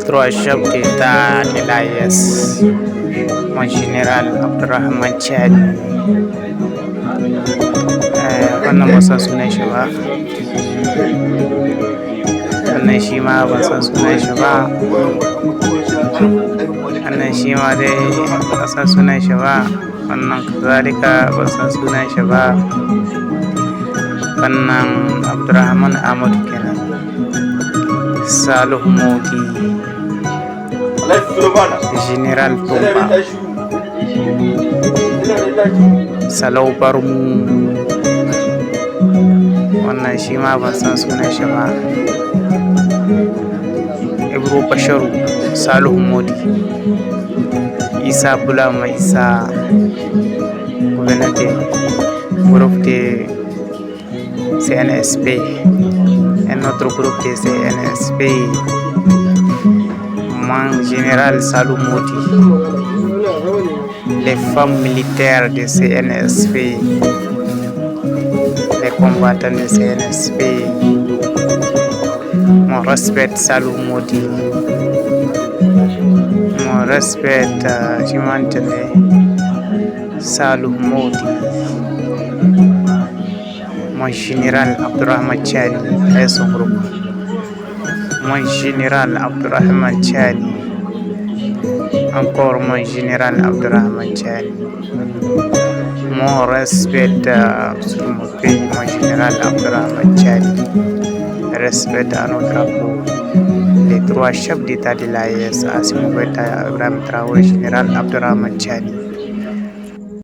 trois chefs d'État de l'AES, mon général Abdurrahman Chani. Wannan ba san sunan shi ba, wannan shi ma ban san sunan shi ba, wannan shi ma dai ba san sunan shi ba, wannan kazalika ba san sunan shi ba. Wannan Abdurrahman Ahmadu kenan. Salihu Modi, General Tumba, Salau Barmu, wannan shi ma ban san sunan shi ba. Ibro Basharu, Salihu Modi, Isa Bulama Isa, groupe de CNSP, un autre groupe de CNSP, mon général Salou Modi, les femmes militaires de CNSP, les combattants de CNSP, mon respect Salou Modi, mon respect Salou Modi, mon général Abdurrahman Chani et son groupe, mon général Abdurrahman Chani, encore mon général Abdurrahman Chani, mon respect sur mon pays, mon général Abdurrahman Chani, respect à nos drapeaux, les trois chefs d'État de l'AES, Assimi Goïta, Ibrahim Traoré, général Abdurrahman Chani.